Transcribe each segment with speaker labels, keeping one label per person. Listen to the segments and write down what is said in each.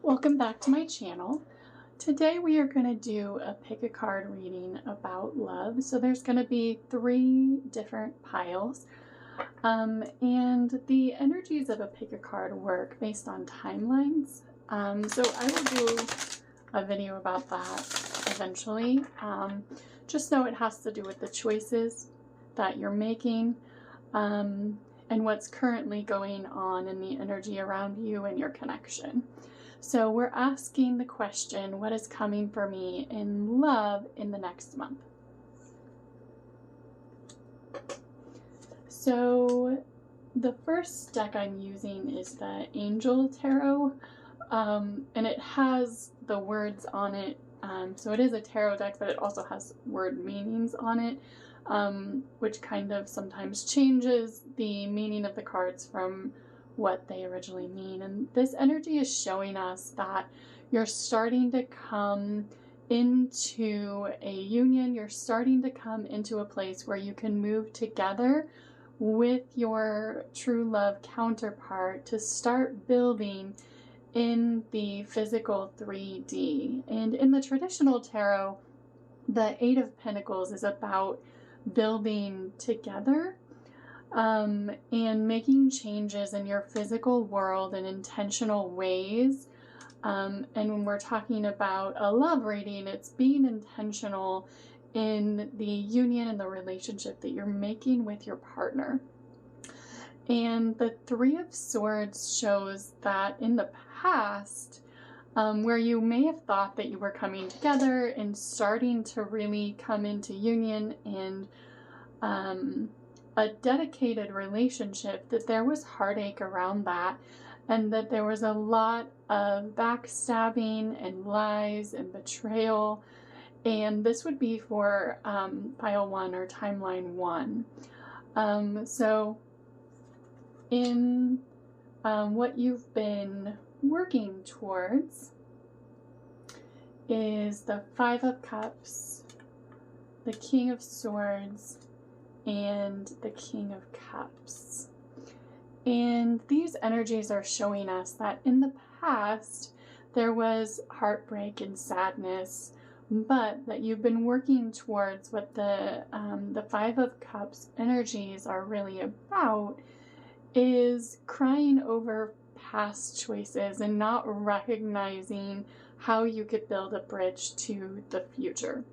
Speaker 1: Welcome back to my channel. Today we are going to do a pick a card reading about love. So there's going to be 3 different piles. And the energies of a pick a card work based on timelines. So I will do a video about that eventually. Just know it has to do with the choices that you're making and what's currently going on in the energy around you and your connection. So we're asking the question, what is coming for me in love in the next month? So the first deck I'm using is the Angel Tarot, and it has the words on it. So it is a tarot deck, but it also has word meanings on it, which kind of sometimes changes the meaning of the cards from what they originally mean. And this energy is showing us that you're starting to come into a union. You're starting to come into a place where you can move together with your true love counterpart to start building in the physical 3D. And in the traditional tarot, the 8 of Pentacles is about building together and making changes in your physical world in intentional ways. And when we're talking about a love reading, it's being intentional in the union and the relationship that you're making with your partner. And the 3 of Swords shows that in the past, where you may have thought that you were coming together and starting to really come into union and a dedicated relationship, that there was heartache around that, and that there was a lot of backstabbing and lies and betrayal. And this would be for pile 1 or timeline 1. So in what you've been working towards is the 5 of Cups, the King of Swords, and the King of Cups. And these energies are showing us that in the past there was heartbreak and sadness, but that you've been working towards what the 5 of Cups energies are really about is crying over past choices and not recognizing how you could build a bridge to the future.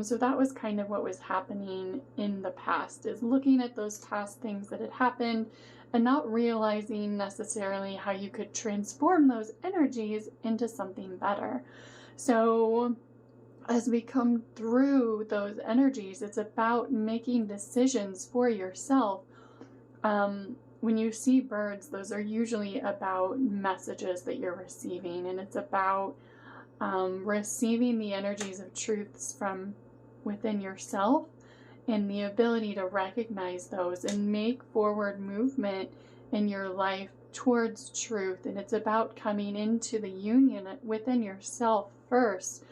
Speaker 1: So that was kind of what was happening in the past, is looking at those past things that had happened and not realizing necessarily how you could transform those energies into something better. So as we come through those energies, it's about making decisions for yourself. When you see birds, those are usually about messages that you're receiving, and it's about receiving the energies of truths from within yourself and the ability to recognize those and make forward movement in your life towards truth. And it's about coming into the union within yourself first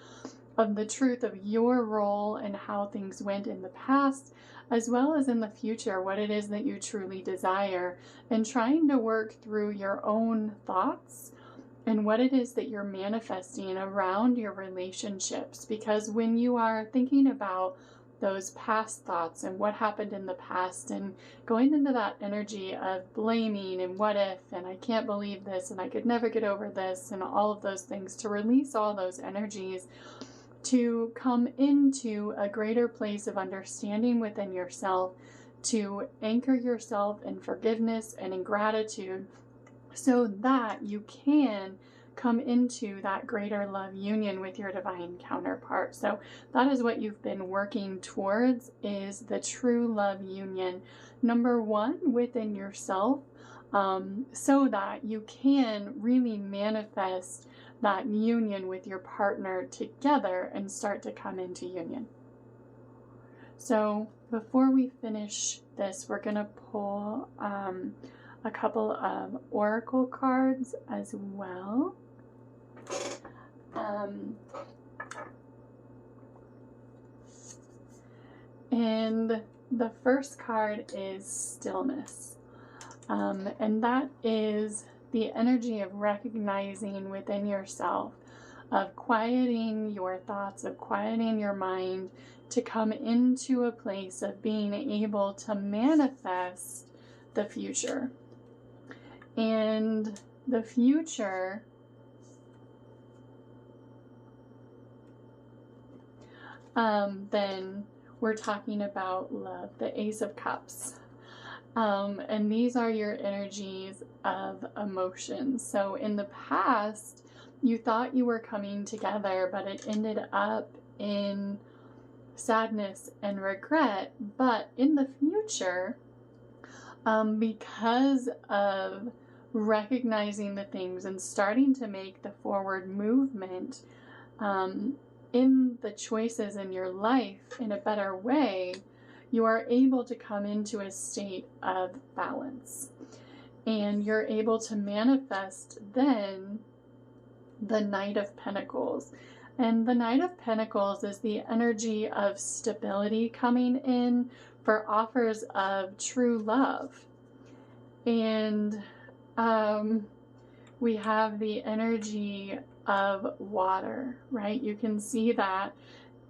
Speaker 1: of the truth of your role and how things went in the past, as well as in the future, what it is that you truly desire, and trying to work through your own thoughts and what it is that you're manifesting around your relationships. Because when you are thinking about those past thoughts and what happened in the past and going into that energy of blaming and what if, and I can't believe this, and I could never get over this, and all of those things, to release all those energies, to come into a greater place of understanding within yourself, to anchor yourself in forgiveness and in gratitude, so that you can come into that greater love union with your divine counterpart. So that is what you've been working towards, is the true love union, number 1 within yourself, so that you can really manifest that union with your partner together and start to come into union. So before we finish this, we're going to pull a couple of oracle cards as well. And the first card is stillness. And that is the energy of recognizing within yourself, of quieting your thoughts, of quieting your mind, to come into a place of being able to manifest the future. And the future then we're talking about love, the Ace of Cups. And these are your energies of emotions. So in the past, you thought you were coming together, but it ended up in sadness and regret. But in the future, because of recognizing the things and starting to make the forward movement in the choices in your life in a better way, you are able to come into a state of balance. And you're able to manifest then the Knight of Pentacles. And the Knight of Pentacles is the energy of stability coming in for offers of true love. And we have the energy of water, right? You can see that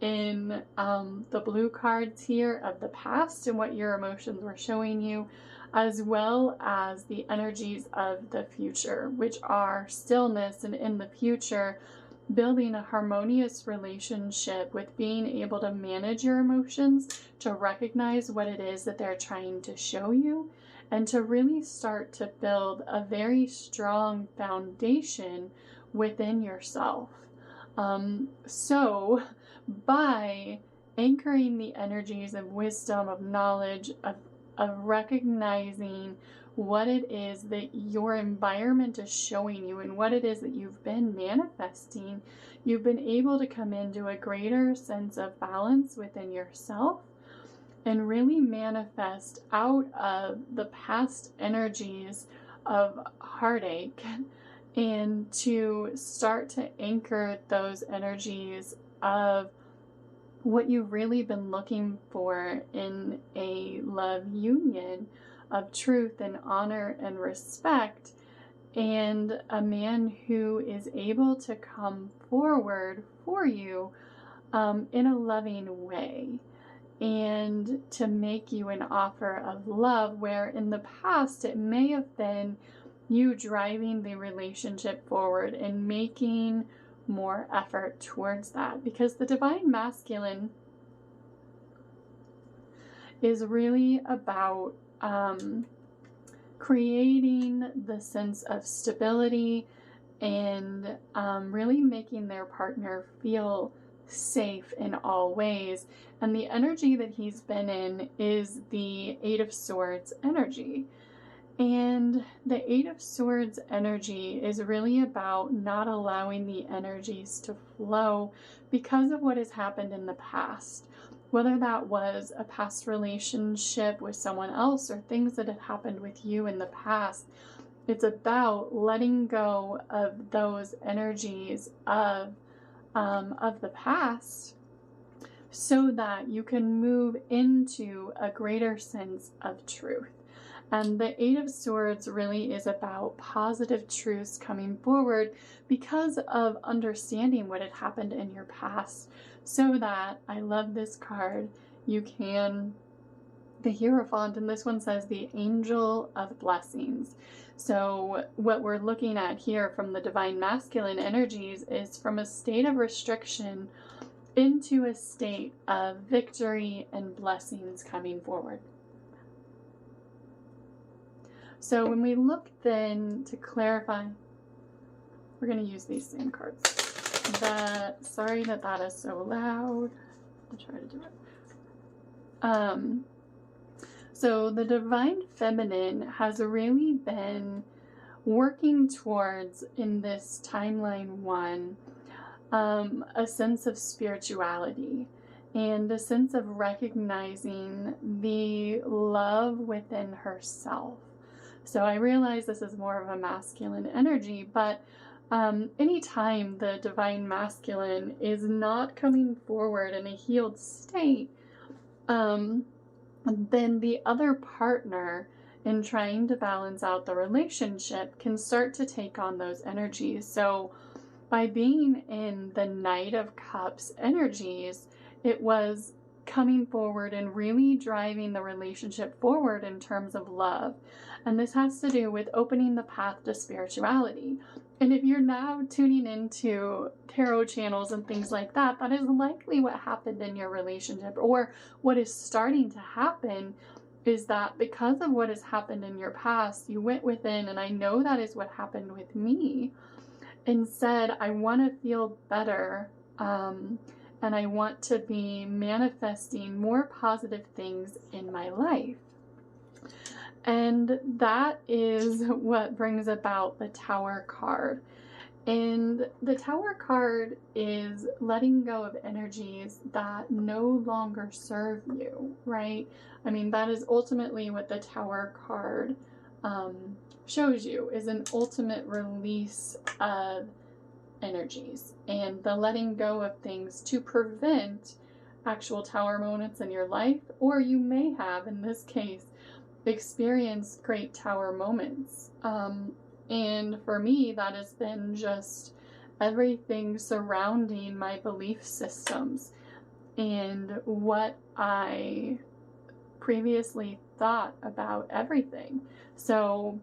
Speaker 1: in the blue cards here of the past and what your emotions were showing you, as well as the energies of the future, which are stillness, and in the future, building a harmonious relationship with being able to manage your emotions, to recognize what it is that they're trying to show you, and to really start to build a very strong foundation within yourself. So by anchoring the energies of wisdom, of knowledge, of recognizing what it is that your environment is showing you and what it is that you've been manifesting, you've been able to come into a greater sense of balance within yourself and really manifest out of the past energies of heartache, and to start to anchor those energies of what you've really been looking for in a love union of truth and honor and respect, and a man who is able to come forward for you in a loving way, and to make you an offer of love, where in the past it may have been you driving the relationship forward and making more effort towards that, because the divine masculine is really about creating the sense of stability and really making their partner feel safe in all ways. And the energy that he's been in is the Eight of Swords energy. And the Eight of Swords energy is really about not allowing the energies to flow because of what has happened in the past. Whether that was a past relationship with someone else or things that had happened with you in the past, it's about letting go of those energies of the past so that you can move into a greater sense of truth. And the Eight of Swords really is about positive truths coming forward because of understanding what had happened in your past. So that, I love this card, you can, the Hierophant, and this one says the Angel of Blessings. So what we're looking at here from the divine masculine energies is from a state of restriction into a state of victory and blessings coming forward. So when we look then to clarify, we're going to use these same cards. Sorry that is so loud. I'll try to do it. So the divine feminine has really been working towards, in this timeline one, a sense of spirituality and a sense of recognizing the love within herself. So I realize this is more of a masculine energy, but anytime the divine masculine is not coming forward in a healed state, then the other partner and trying to balance out the relationship can start to take on those energies. So by being in the Knight of Cups energies, it was coming forward and really driving the relationship forward in terms of love. And this has to do with opening the path to spirituality. And if you're now tuning into tarot channels and things like that, that is likely what happened in your relationship, or what is starting to happen is that because of what has happened in your past, you went within, and I know that is what happened with me, and said, I want to feel better, and I want to be manifesting more positive things in my life. And that is what brings about the Tower card. And the Tower card is letting go of energies that no longer serve you, right? I mean, that is ultimately what the Tower card shows you, is an ultimate release of energies and the letting go of things to prevent actual Tower moments in your life. Or you may have, in this case, experienced great Tower moments. And for me, that has been just everything surrounding my belief systems and what I previously thought about everything. So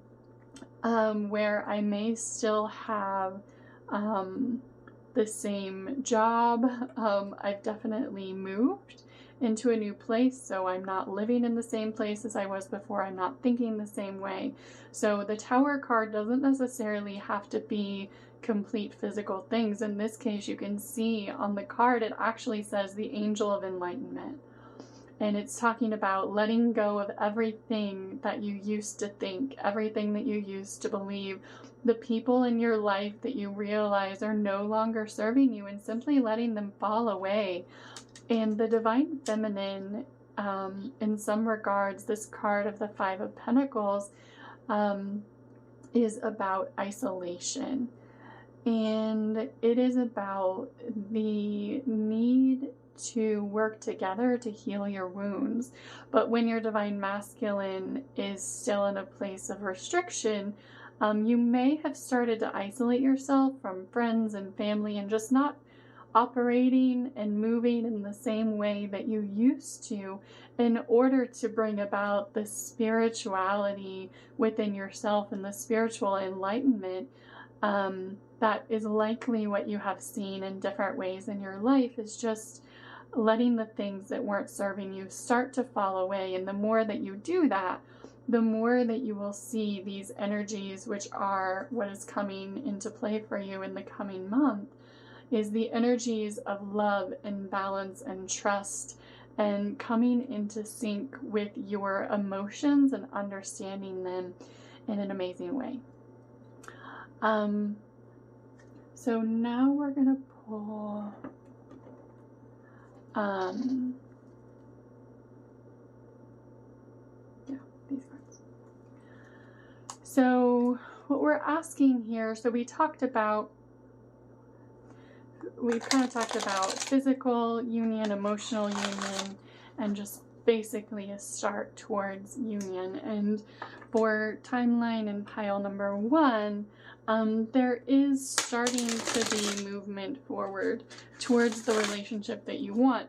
Speaker 1: where I may still have the same job, I've definitely moved into a new place, so I'm not living in the same place as I was before. I'm not thinking the same way. So the Tower card doesn't necessarily have to be complete physical things. In this case, you can see on the card, it actually says the Angel of Enlightenment. And it's talking about letting go of everything that you used to think, everything that you used to believe, the people in your life that you realize are no longer serving you, and simply letting them fall away. And the Divine Feminine, in some regards, this card of the Five of Pentacles is about isolation. And it is about the need to work together to heal your wounds. But when your Divine Masculine is still in a place of restriction, you may have started to isolate yourself from friends and family, and just not operating and moving in the same way that you used to, in order to bring about the spirituality within yourself and the spiritual enlightenment. That is likely what you have seen in different ways in your life, is just letting the things that weren't serving you start to fall away. And the more that you do that, the more that you will see these energies, which are what is coming into play for you in the coming month, is the energies of love and balance and trust, and coming into sync with your emotions and understanding them in an amazing way. So now we're going to pull these cards. So what we're asking here, so we've kind of talked about physical union, emotional union, and just basically a start towards union. And for timeline and pile number 1, there is starting to be movement forward towards the relationship that you want.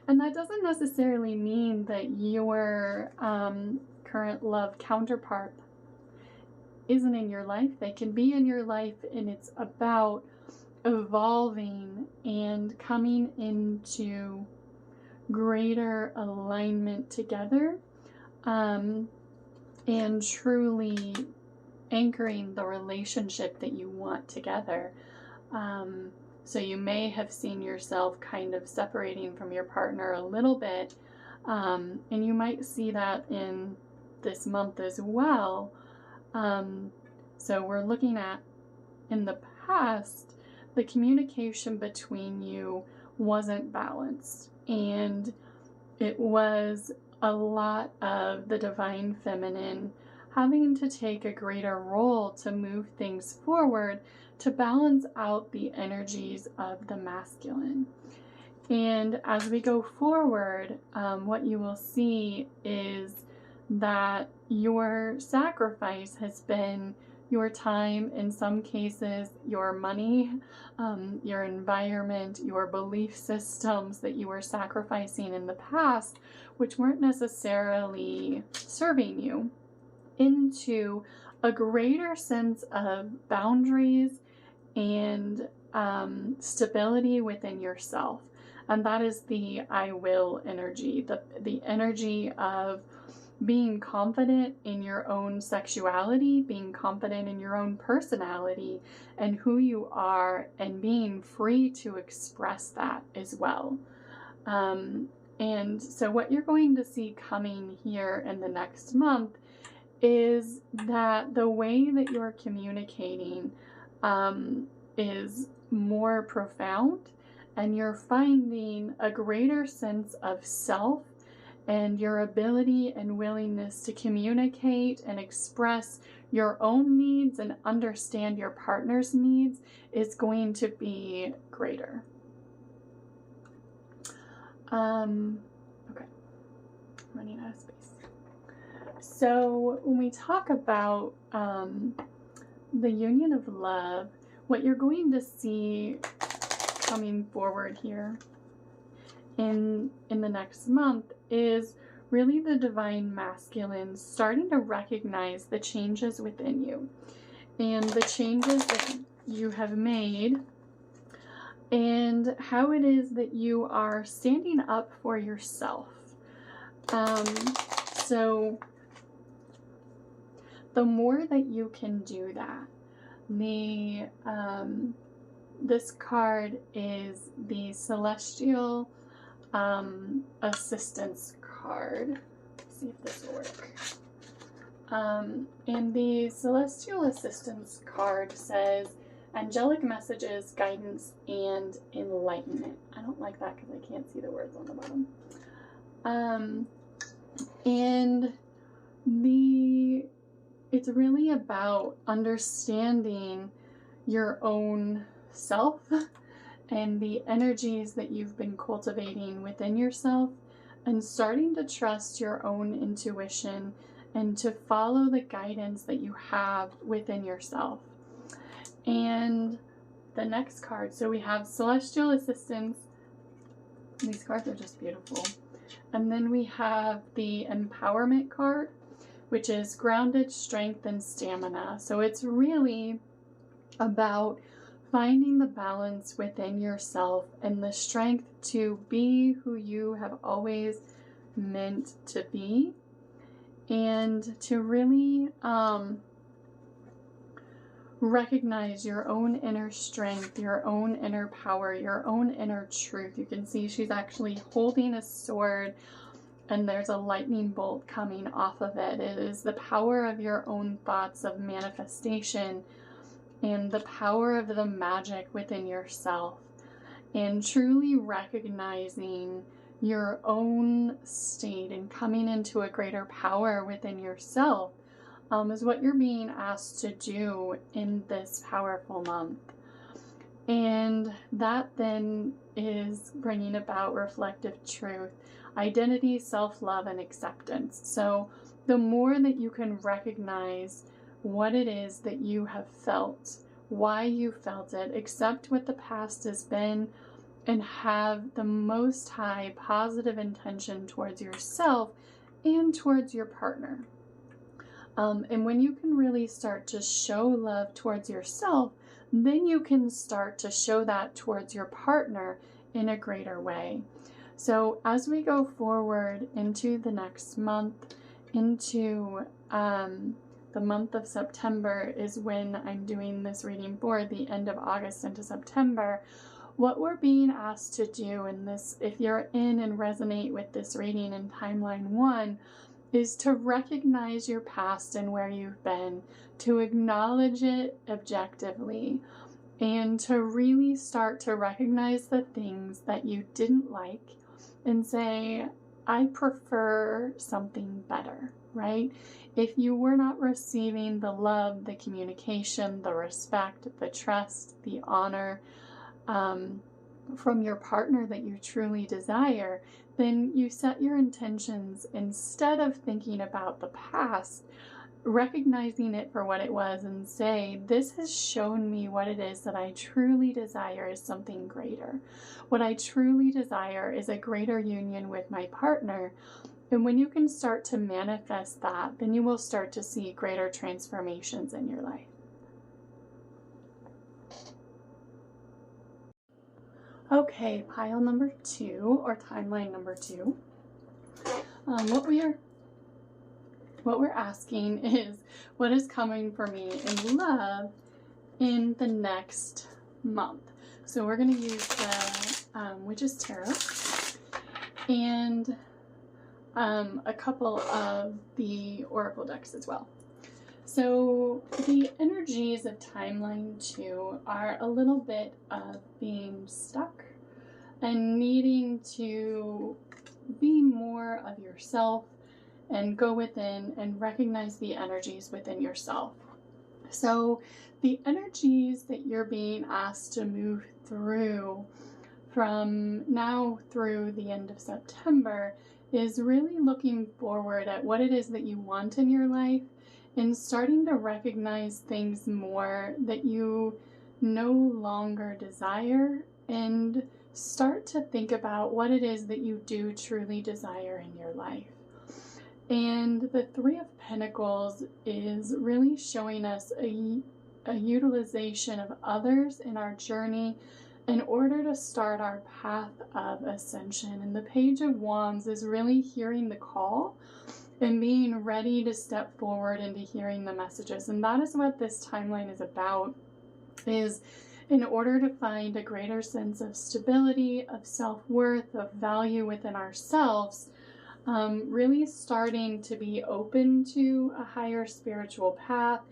Speaker 1: And that doesn't necessarily mean that your current love counterpart isn't in your life. They can be in your life, and it's about evolving and coming into greater alignment together, and truly anchoring the relationship that you want together. So you may have seen yourself kind of separating from your partner a little bit, and you might see that in this month as well. So we're looking at, in the past, the communication between you wasn't balanced, and it was a lot of the Divine Feminine having to take a greater role to move things forward, to balance out the energies of the masculine. And as we go forward, what you will see is that your sacrifice has been your time, in some cases your money, your environment, your belief systems that you were sacrificing in the past, which weren't necessarily serving you, into a greater sense of boundaries and stability within yourself. And that is the I will energy, the energy of being confident in your own sexuality, being confident in your own personality and who you are, and being free to express that as well. And so what you're going to see coming here in the next month is that the way that you're communicating is more profound, and you're finding a greater sense of self, and your ability and willingness to communicate and express your own needs and understand your partner's needs is going to be greater. Okay, running out of space. So when we talk about the union of love, what you're going to see coming forward here in the next month is really the divine masculine starting to recognize the changes within you and the changes that you have made, and how it is that you are standing up for yourself. So the more that you can do that, this card is the Celestial Assistance card. Let's see if this will work. And the Celestial Assistance card says angelic messages, guidance, and enlightenment. I don't like that because I can't see the words on the bottom. And it's really about understanding your own self and the energies that you've been cultivating within yourself, and starting to trust your own intuition and to follow the guidance that you have within yourself. And the next card, so we have Celestial Assistance. These cards are just beautiful. And then we have the Empowerment card, which is grounded, strength, and stamina. So it's really about finding the balance within yourself and the strength to be who you have always meant to be, and to really recognize your own inner strength, your own inner power, your own inner truth. You can see she's actually holding a sword, and there's a lightning bolt coming off of it. It is the power of your own thoughts of manifestation and the power of the magic within yourself, and truly recognizing your own state and coming into a greater power within yourself is what you're being asked to do in this powerful month. And that then is bringing about reflective truth, identity, self-love, and acceptance. So the more that you can recognize what it is that you have felt, why you felt it, accept what the past has been, and have the most high positive intention towards yourself and towards your partner. And when you can really start to show love towards yourself, then you can start to show that towards your partner in a greater way. So as we go forward into the next month, into the month of September is when I'm doing this reading for, the end of August into September. What we're being asked to do in this, if you're in and resonate with this reading in timeline 1, is to recognize your past and where you've been, to acknowledge it objectively, and to really start to recognize the things that you didn't like and say, I prefer something better, right? If you were not receiving the love, the communication, the respect, the trust, the honor, from your partner that you truly desire, then you set your intentions instead of thinking about the past, recognizing it for what it was and say, this has shown me what it is that I truly desire is something greater. What I truly desire is a greater union with my partner. And when you can start to manifest that, then you will start to see greater transformations in your life. Okay, pile number 2, or timeline number 2. What we're asking is, what is coming for me in love in the next month? So we're going to use the Witch's Tarot and a couple of the Oracle decks as well. So the energies of timeline 2 are a little bit of being stuck and needing to be more of yourself and go within and recognize the energies within yourself. So the energies that you're being asked to move through from now through the end of September is really looking forward at what it is that you want in your life and starting to recognize things more that you no longer desire, and start to think about what it is that you do truly desire in your life. And the Three of Pentacles is really showing us a utilization of others in our journey in order to start our path of ascension. And the Page of Wands is really hearing the call and being ready to step forward into hearing the messages. And that is what this timeline is about, is in order to find a greater sense of stability, of self-worth, of value within ourselves, really starting to be open to a higher spiritual path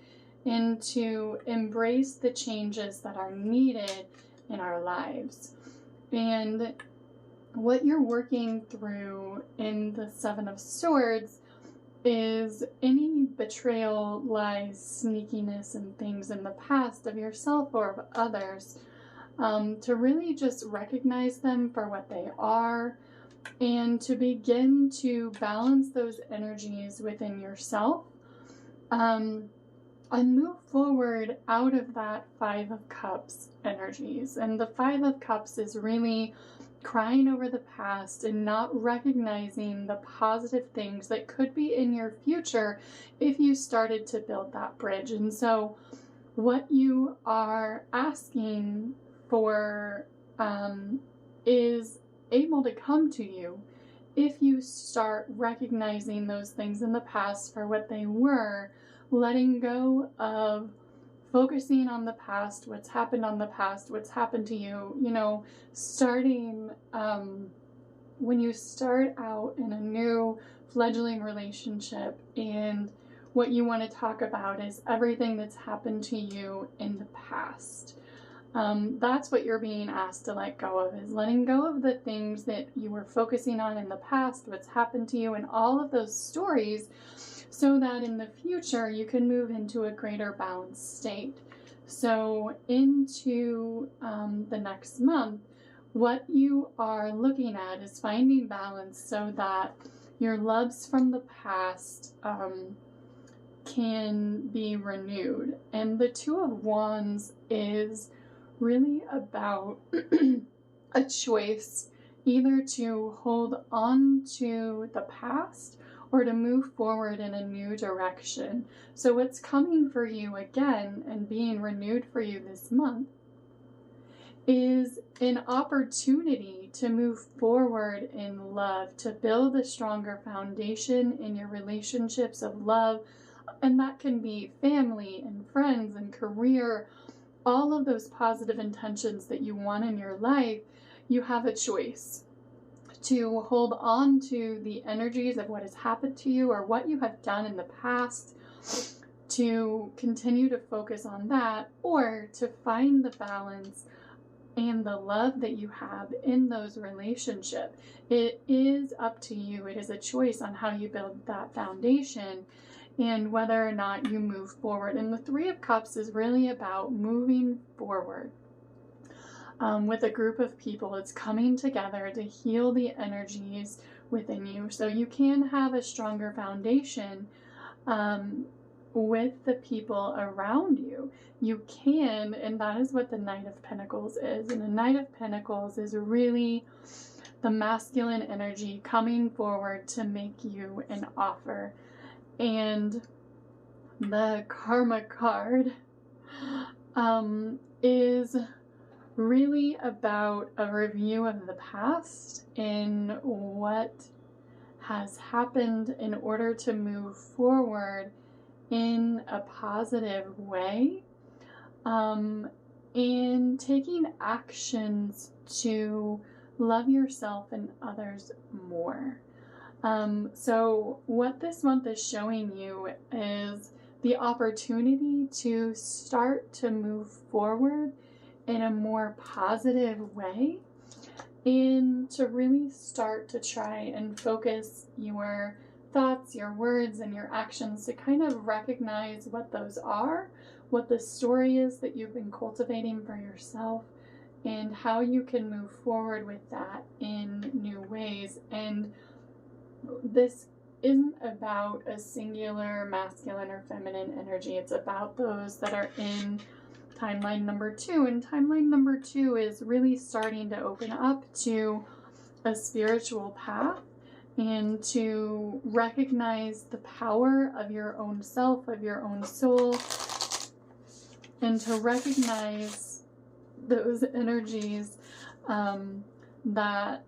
Speaker 1: and to embrace the changes that are needed in our lives. And what you're working through in the Seven of Swords is any betrayal, lies, sneakiness, and things in the past of yourself or of others, to really just recognize them for what they are and to begin to balance those energies within yourself, and move forward out of that Five of Cups energies. And the Five of Cups is really crying over the past and not recognizing the positive things that could be in your future if you started to build that bridge. And so what you are asking for is able to come to you if you start recognizing those things in the past for what they were, letting go of focusing on the past, what's happened on the past, what's happened to you, starting when you start out in a new fledgling relationship, and what you want to talk about is everything that's happened to you in the past. That's what you're being asked to let go of, is letting go of the things that you were focusing on in the past, what's happened to you, and all of those stories, so that in the future you can move into a greater balanced state. So into the next month, what you are looking at is finding balance so that your loves from the past can be renewed. And the Two of Wands is really about a choice, either to hold on to the past or to move forward in a new direction. So what's coming for you again and being renewed for you this month is an opportunity to move forward in love, to build a stronger foundation in your relationships of love. And that can be family and friends and career, all of those positive intentions that you want in your life. You have a choice to hold on to the energies of what has happened to you or what you have done in the past, to continue to focus on that, or to find the balance and the love that you have in those relationships. It is up to you. It is a choice on how you build that foundation and whether or not you move forward. And the Three of Cups is really about moving forward. with a group of people. It's coming together to heal the energies within you, so you can have a stronger foundation with the people around you. You can, and that is what the Knight of Pentacles is. And the Knight of Pentacles is really the masculine energy coming forward to make you an offer. And the Karma card is really about a review of the past and what has happened in order to move forward in a positive way, and taking actions to love yourself and others more. So what this month is showing you is the opportunity to start to move forward in a more positive way, and to really start to try and focus your thoughts, your words, and your actions to kind of recognize what those are, what the story is that you've been cultivating for yourself, and how you can move forward with that in new ways. And this isn't about a singular masculine or feminine energy. It's about those that are in timeline number 2. And timeline number 2 is really starting to open up to a spiritual path and to recognize the power of your own self, of your own soul, and to recognize those energies, that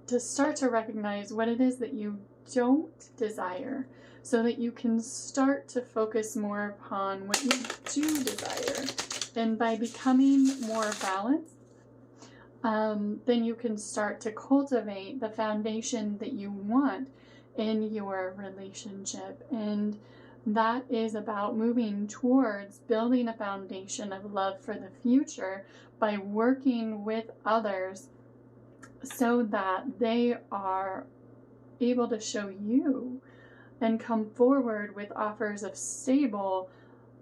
Speaker 1: to start to recognize what it is that you don't desire, so that you can start to focus more upon what you do desire. And by becoming more balanced, then you can start to cultivate the foundation that you want in your relationship. And that is about moving towards building a foundation of love for the future by working with others so that they are able to show you and come forward with offers of stable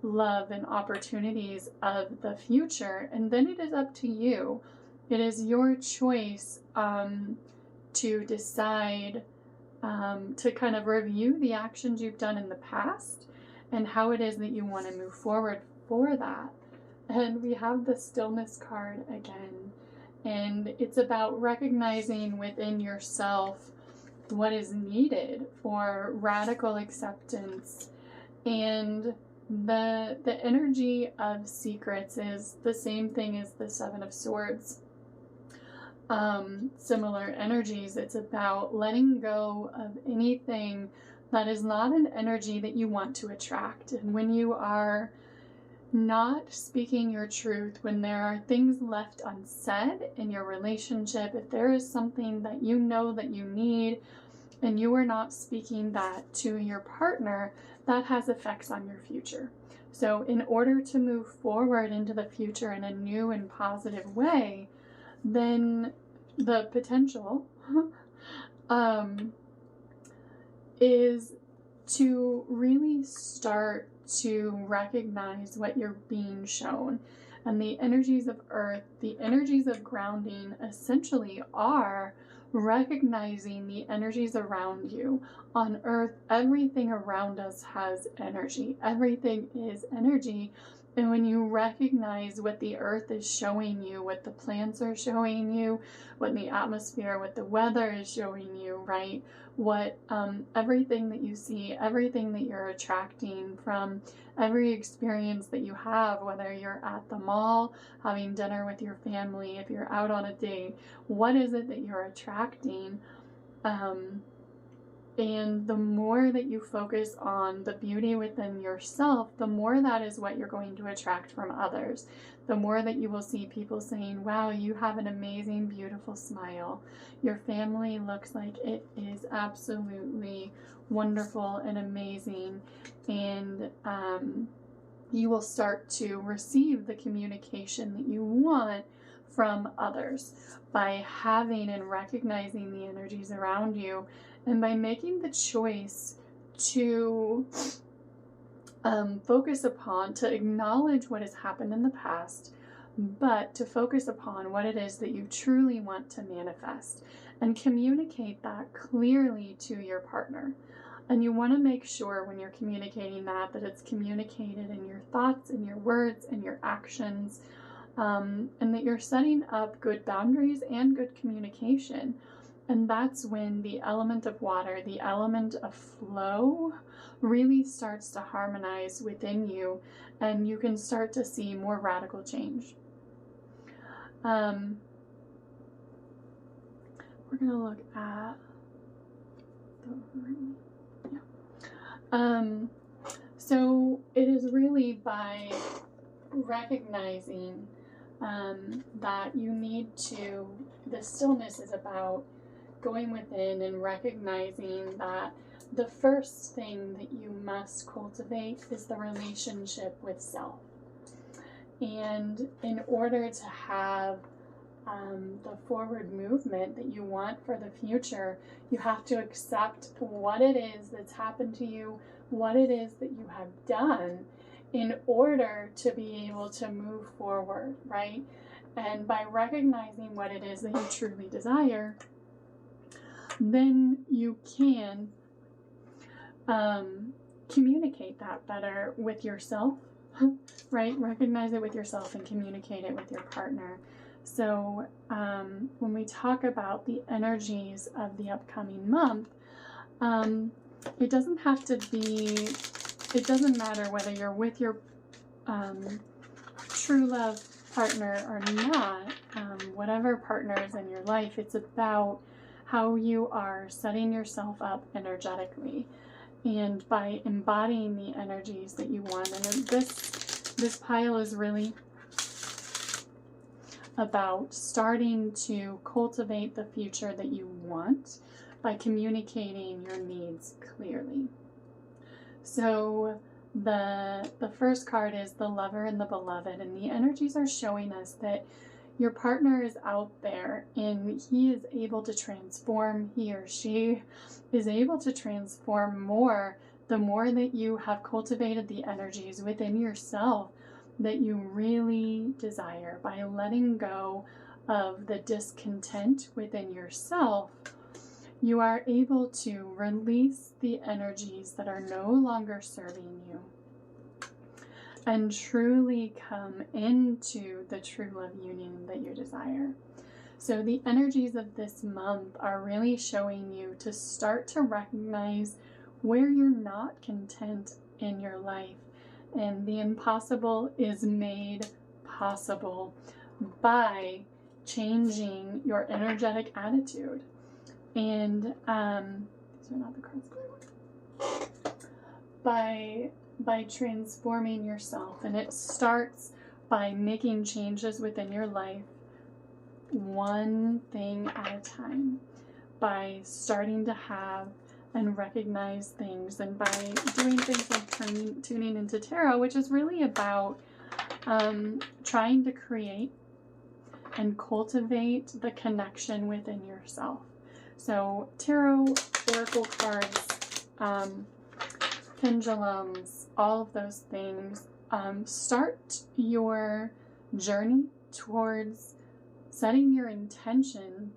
Speaker 1: love and opportunities of the future. And then it is up to you. It is your choice to decide to kind of review the actions you've done in the past and how it is that you want to move forward for that. And we have the Stillness card again. And it's about recognizing within yourself what is needed for radical acceptance. And the energy of secrets is the same thing as the Seven of Swords. Similar energies. It's about letting go of anything that is not an energy that you want to attract. And when you are not speaking your truth, when there are things left unsaid in your relationship, if there is something that you know that you need and you are not speaking that to your partner, that has effects on your future. So in order to move forward into the future in a new and positive way, then the potential is to really start to recognize what you're being shown. And the energies of earth, the energies of grounding essentially are recognizing the energies around you. On earth, everything around us has energy. Everything is energy. And when you recognize what the earth is showing you, what the plants are showing you, what the atmosphere, what the weather is showing you, right? What everything that you see, everything that you're attracting from every experience that you have, whether you're at the mall, having dinner with your family, if you're out on a date, what is it that you're attracting? And the more that you focus on the beauty within yourself, the more that is what you're going to attract from others. The more that you will see people saying, wow, you have an amazing, beautiful smile. Your family looks like it is absolutely wonderful and amazing. And you will start to receive the communication that you want from others by having and recognizing the energies around you, and by making the choice to focus upon, to acknowledge what has happened in the past, but to focus upon what it is that you truly want to manifest and communicate that clearly to your partner. And you want to make sure when you're communicating that it's communicated in your thoughts, in your words, and your actions, and that you're setting up good boundaries and good communication. And that's when the element of water, the element of flow, really starts to harmonize within you, and you can start to see more radical change. We're going to look at so it is really by recognizing that you need to, the stillness is about going within and recognizing that the first thing that you must cultivate is the relationship with self. And in order to have the forward movement that you want for the future, you have to accept what it is that's happened to you, what it is that you have done in order to be able to move forward, right? And by recognizing what it is that you truly desire, then you can communicate that better with yourself, right? Recognize it with yourself and communicate it with your partner. So when we talk about the energies of the upcoming month, it doesn't have to be, it doesn't matter whether you're with your true love partner or not, whatever partner is in your life, it's about how you are setting yourself up energetically. And by embodying the energies that you want, and this pile is really about starting to cultivate the future that you want by communicating your needs clearly. So the first card is the Lover and the Beloved, and the energies are showing us that your partner is out there and he is able to transform, he or she is able to transform more the more that you have cultivated the energies within yourself that you really desire. By letting go of the discontent within yourself, you are able to release the energies that are no longer serving you and truly come into the true love union that you desire. So the energies of this month are really showing you to start to recognize where you're not content in your life. And the impossible is made possible by changing your energetic attitude. And these are not the cards that I want. By transforming yourself. And it starts by making changes within your life one thing at a time. By starting to have and recognize things, and by doing things like tuning into tarot, which is really about trying to create and cultivate the connection within yourself. So tarot, oracle cards, pendulums, all of those things, start your journey towards setting your intention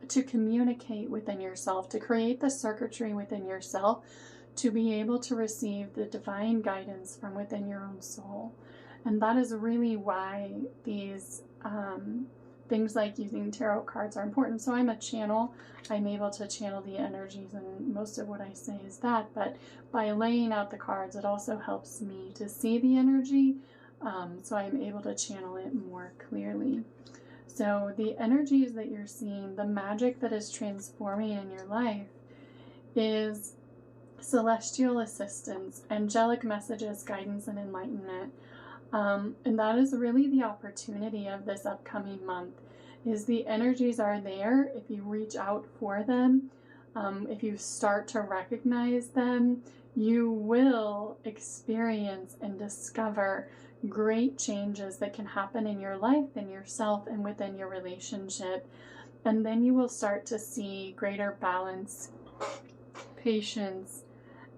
Speaker 1: to communicate within yourself, to create the circuitry within yourself, to be able to receive the divine guidance from within your own soul. And that is really why these things like using tarot cards are important. So I'm a channel. I'm able to channel the energies, and most of what I say is that. But by laying out the cards, it also helps me to see the energy, so I'm able to channel it more clearly. So the energies that you're seeing, the magic that is transforming in your life, is celestial assistance, angelic messages, guidance, and enlightenment. And that is really the opportunity of this upcoming month, is the energies are there if you reach out for them. If you start to recognize them, you will experience and discover great changes that can happen in your life, in yourself, and within your relationship. And then you will start to see greater balance, patience,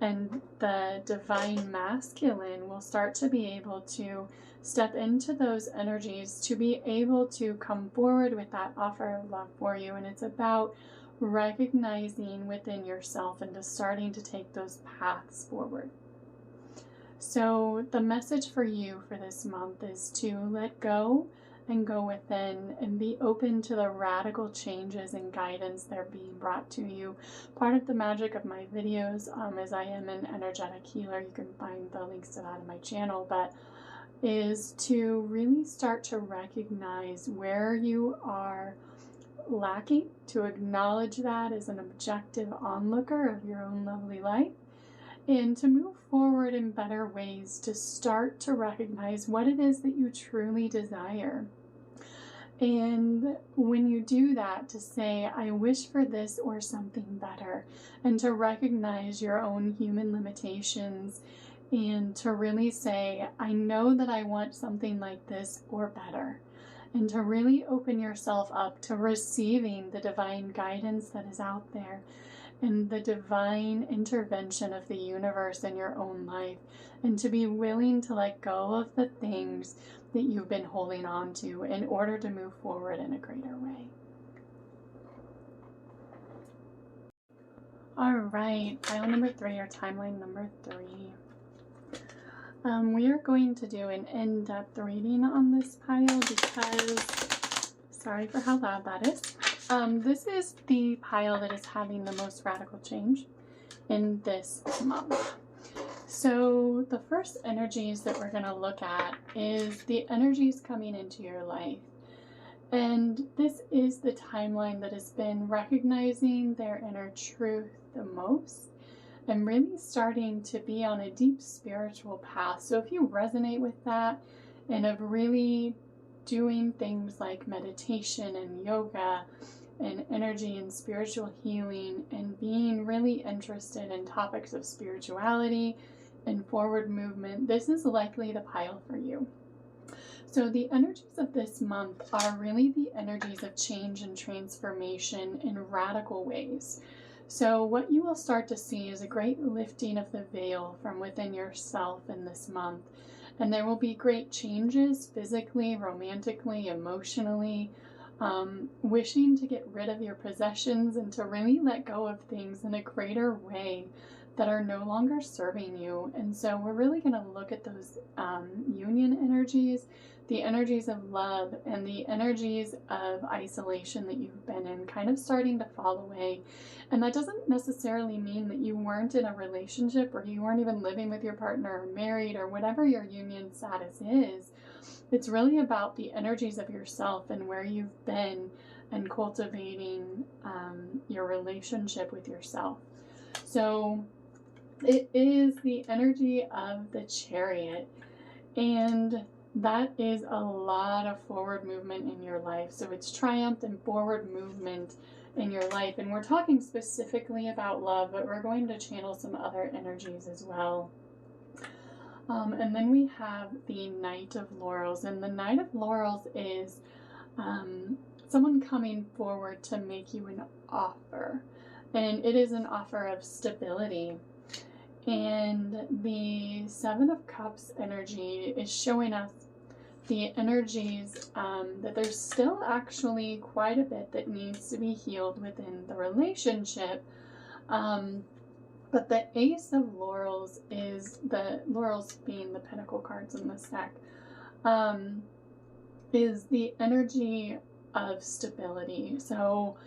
Speaker 1: and the divine masculine will start to be able to step into those energies to be able to come forward with that offer of love for you. And it's about recognizing within yourself and just starting to take those paths forward. So the message for you for this month is to let go and go within and be open to the radical changes and guidance that are being brought to you. Part of the magic of my videos, as I am an energetic healer, you can find the links to that on my channel, but is to really start to recognize where you are lacking, to acknowledge that as an objective onlooker of your own lovely life, and to move forward in better ways, to start to recognize what it is that you truly desire. And when you do that, to say, I wish for this or something better, and to recognize your own human limitations, and to really say, I know that I want something like this or better. And to really open yourself up to receiving the divine guidance that is out there and the divine intervention of the universe in your own life, and to be willing to let go of the things that you've been holding on to in order to move forward in a greater way. All right, pile number 3 or timeline number 3. We are going to do an in-depth reading on this pile because, sorry for how loud that is. This is the pile that is having the most radical change in this month. So the first energies that we're going to look at is the energies coming into your life. And this is the timeline that has been recognizing their inner truth the most and really starting to be on a deep spiritual path. So if you resonate with that and of really doing things like meditation and yoga and energy and spiritual healing and being really interested in topics of spirituality and forward movement, this is likely the pile for you. So the energies of this month are really the energies of change and transformation in radical ways. So what you will start to see is a great lifting of the veil from within yourself in this month. And there will be great changes physically, romantically, emotionally, wishing to get rid of your possessions and to really let go of things in a greater way that are no longer serving you. And so we're really going to look at those union energies, the energies of love, and the energies of isolation that you've been in, kind of starting to fall away. And that doesn't necessarily mean that you weren't in a relationship or you weren't even living with your partner or married or whatever your union status is. It's really about the energies of yourself and where you've been and cultivating your relationship with yourself. So it is the energy of the Chariot, and that is a lot of forward movement in your life. So it's triumph and forward movement in your life. And we're talking specifically about love, but we're going to channel some other energies as well. And then we have the Knight of Laurels. And the Knight of Laurels is someone coming forward to make you an offer. And it is an offer of stability. And the Seven of Cups energy is showing us the energies that there's still actually quite a bit that needs to be healed within the relationship. But the Ace of Laurels is the laurels being the Pentacle cards in this deck, is the energy of stability. So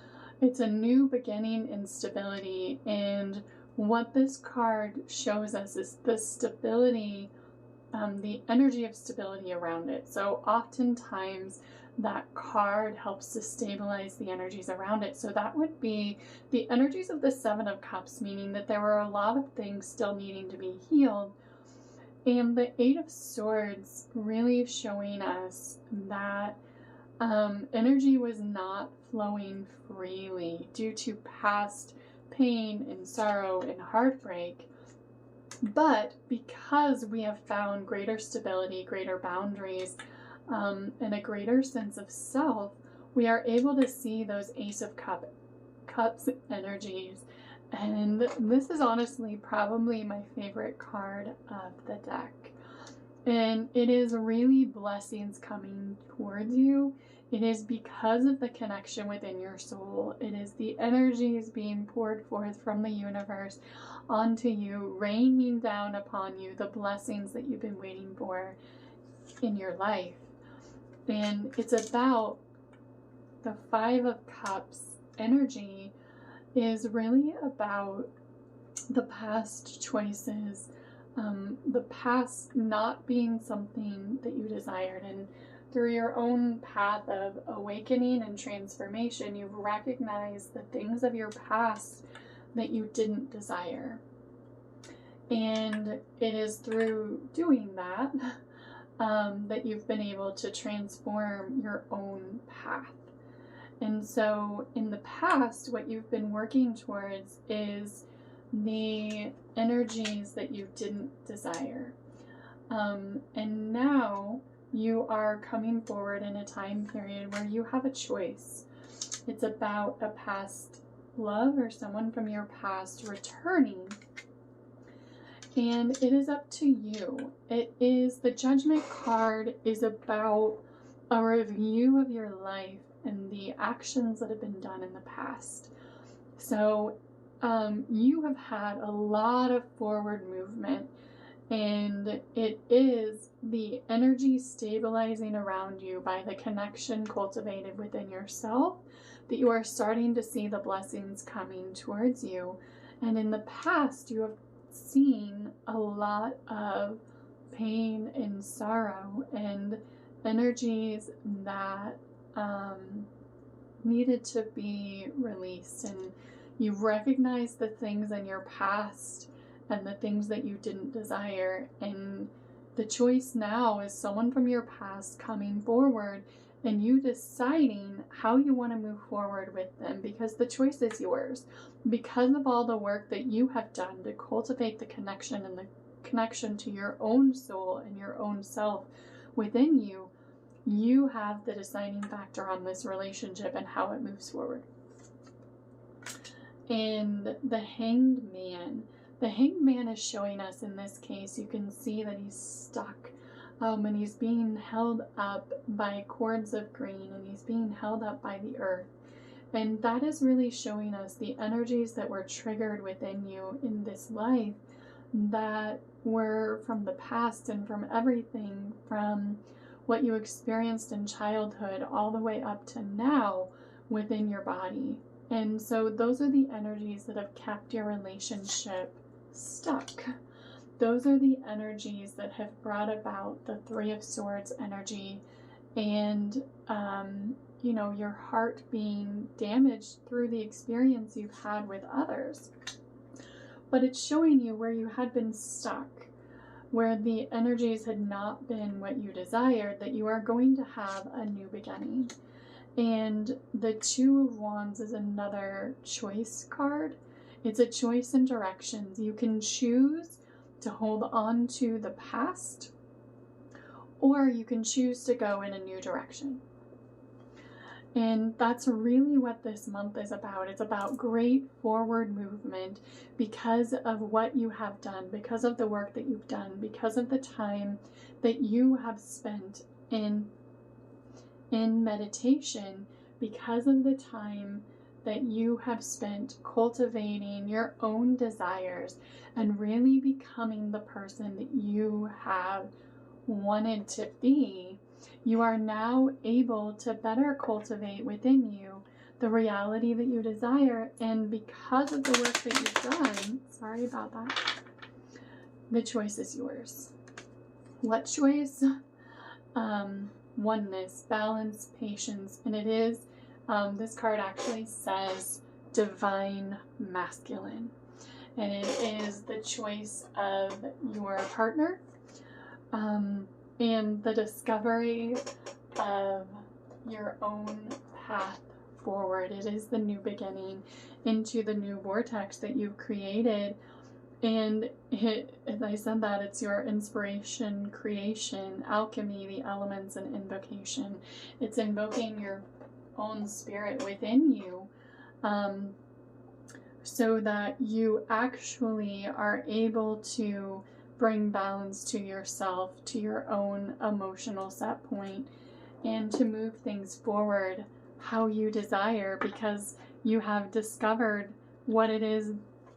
Speaker 1: it's a new beginning in stability, and what this card shows us is the stability, the energy of stability around it. So oftentimes that card helps to stabilize the energies around it. So that would be the energies of the Seven of Cups, meaning that there were a lot of things still needing to be healed. And the Eight of Swords really showing us that energy was not flowing freely due to past pain and sorrow and heartbreak. But because we have found greater stability, greater boundaries, and a greater sense of self, we are able to see those Ace of Cups energies And this is honestly probably my favorite card of the deck. And it is really blessings coming towards you. It is because of the connection within your soul. It is the energies being poured forth from the universe onto you, raining down upon you the blessings that you've been waiting for in your life. And it's about the Five of Cups energy is really about the past choices, the past not being something that you desired. And through your own path of awakening and transformation, you've recognized the things of your past that you didn't desire. And it is through doing that that you've been able to transform your own path. And so in the past, what you've been working towards is the energies that you didn't desire. And now you are coming forward in a time period where you have a choice. It's about a past love or someone from your past returning. And it is up to you. It is, the Judgment card is about a review of your life and the actions that have been done in the past. So you have had a lot of forward movement, and it is the energy stabilizing around you by the connection cultivated within yourself that you are starting to see the blessings coming towards you. And in the past, you have seen a lot of pain and sorrow and energies that needed to be released, and you've recognized the things in your past and the things that you didn't desire, and the choice now is someone from your past coming forward and you deciding how you want to move forward with them, because the choice is yours. Because of all the work that you have done to cultivate the connection and the connection to your own soul and your own self within you, you have the deciding factor on this relationship and how it moves forward. And the Hanged Man. The Hanged Man is showing us in this case, you can see that he's stuck. And he's being held up by cords of green, and he's being held up by the earth. And that is really showing us the energies that were triggered within you in this life that were from the past and from everything from what you experienced in childhood all the way up to now within your body. And so those are the energies that have kept your relationship stuck. Those are the energies that have brought about the Three of Swords energy and, your heart being damaged through the experience you've had with others. But it's showing you where you had been stuck, where the energies had not been what you desired, that you are going to have a new beginning. And the Two of Wands is another choice card. It's a choice in directions. You can choose to hold on to the past, or you can choose to go in a new direction. And that's really what this month is about. It's about great forward movement because of what you have done, because of the work that you've done, because of the time that you have spent in meditation, because of the time that you have spent cultivating your own desires and really becoming the person that you have wanted to be. You are now able to better cultivate within you the reality that you desire, and because of the work that you've done, sorry about that, the choice is yours. What choice? Oneness, balance, patience, and it is, this card actually says divine masculine, and it is the choice of your partner, and the discovery of your own path forward. It is the new beginning into the new vortex that you've created. And as I said that, it's your inspiration, creation, alchemy, the elements, and invocation. It's invoking your own spirit within you, so that you actually are able to bring balance to yourself, to your own emotional set point, and to move things forward how you desire, because you have discovered what it is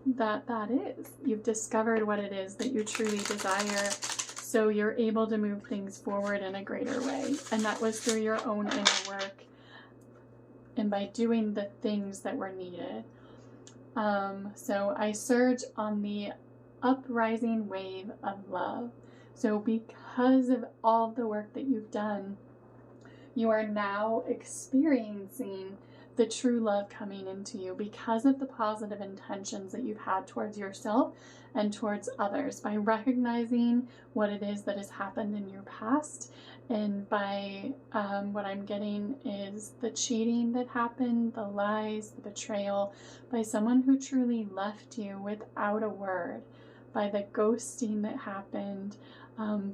Speaker 1: that is. You've discovered what it is that you truly desire, so you're able to move things forward in a greater way. And that was through your own inner work and by doing the things that were needed. So I surge on the uprising wave of love. So because of all the work that you've done, you are now experiencing the true love coming into you because of the positive intentions that you've had towards yourself and towards others, by recognizing what it is that has happened in your past. And by what I'm getting is the cheating that happened, the lies, the betrayal, by someone who truly left you without a word, by the ghosting that happened,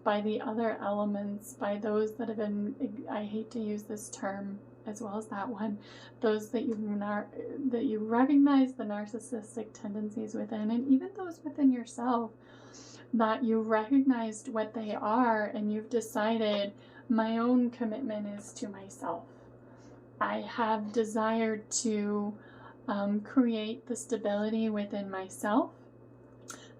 Speaker 1: by the other elements, by those that have been, I hate to use this term as well as that one, those that you recognize the narcissistic tendencies within, and even those within yourself, that you recognized what they are, and you've decided, my own commitment is to myself. I have desired to create the stability within myself,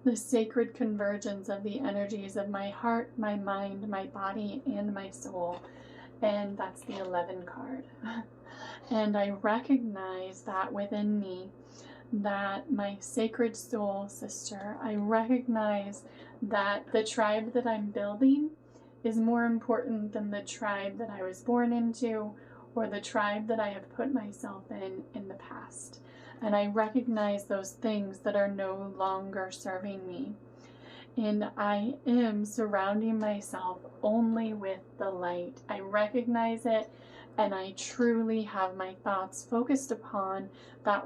Speaker 1: the sacred convergence of the energies of my heart, my mind, my body, and my soul. And that's the 11 card. And I recognize that within me, that my sacred soul sister, I recognize that the tribe that I'm building is more important than the tribe that I was born into, or the tribe that I have put myself in the past. And I recognize those things that are no longer serving me. And I am surrounding myself only with the light. I recognize it, and I truly have my thoughts focused upon that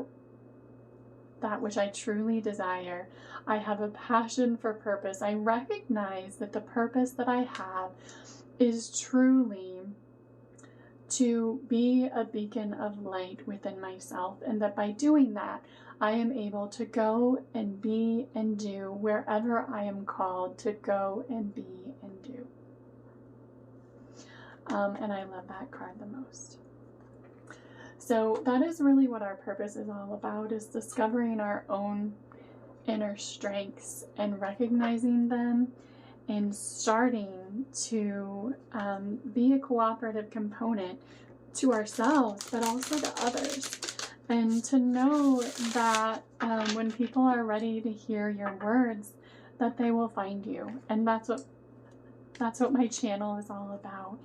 Speaker 1: which I truly desire. I have a passion for purpose. I recognize that the purpose that I have is truly to be a beacon of light within myself, and that by doing that, I am able to go and be and do wherever I am called to go and be and do. And I love that card the most. So that is really what our purpose is all about, is discovering our own inner strengths and recognizing them, and starting to be a cooperative component to ourselves, but also to others. And to know that when people are ready to hear your words, that they will find you. And that's what my channel is all about,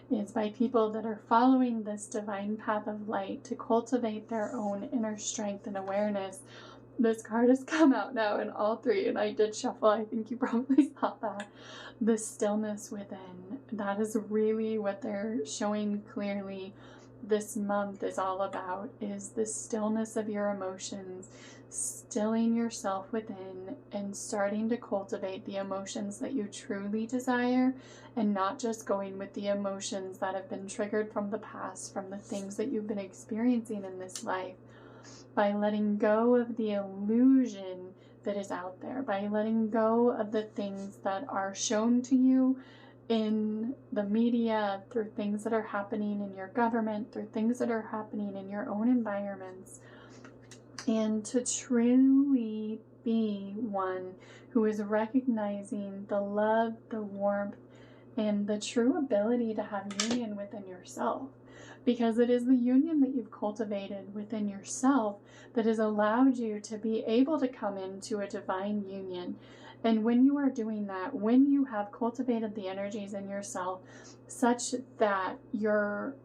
Speaker 1: is by people that are following this divine path of light to cultivate their own inner strength and awareness. This card has come out now in all three, and I did shuffle. I think you probably saw that. The stillness within. That is really what they're showing clearly this month is all about, is the stillness of your emotions, stilling yourself within, and starting to cultivate the emotions that you truly desire, and not just going with the emotions that have been triggered from the past, from the things that you've been experiencing in this life. By letting go of the illusion that is out there, by letting go of the things that are shown to you in the media, through things that are happening in your government, through things that are happening in your own environments, and to truly be one who is recognizing the love, the warmth, and the true ability to have union within yourself. Because it is the union that you've cultivated within yourself that has allowed you to be able to come into a divine union. And when you are doing that, when you have cultivated the energies in yourself such that your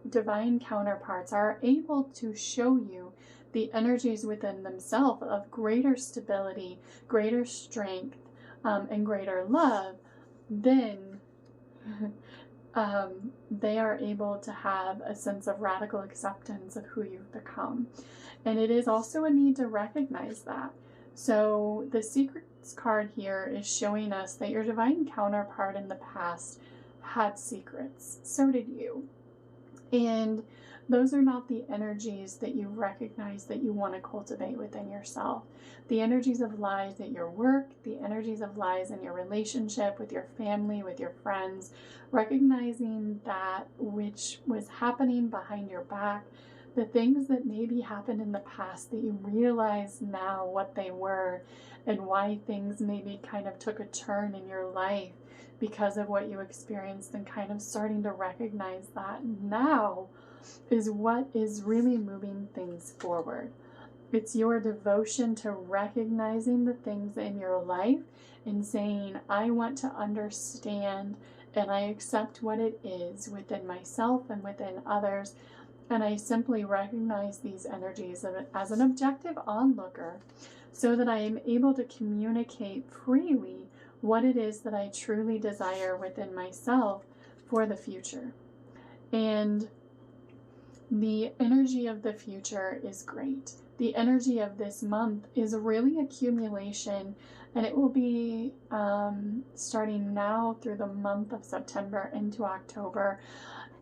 Speaker 1: divine counterparts are able to show you the energies within themselves of greater stability, greater strength, and greater love, then they are able to have a sense of radical acceptance of who you've become. And it is also a need to recognize that. So the secrets card here is showing us that your divine counterpart in the past had secrets. So did you. And those are not the energies that you recognize that you want to cultivate within yourself. The energies of lies at your work, the energies of lies in your relationship with your family, with your friends, recognizing that which was happening behind your back, the things that maybe happened in the past that you realize now what they were and why things maybe kind of took a turn in your life because of what you experienced, and kind of starting to recognize that now is what is really moving things forward. It's your devotion to recognizing the things in your life and saying, I want to understand and I accept what it is within myself and within others. And I simply recognize these energies as an objective onlooker so that I am able to communicate freely what it is that I truly desire within myself for the future. And the energy of the future is great. The energy of this month is really accumulation, and it will be starting now through the month of September into October.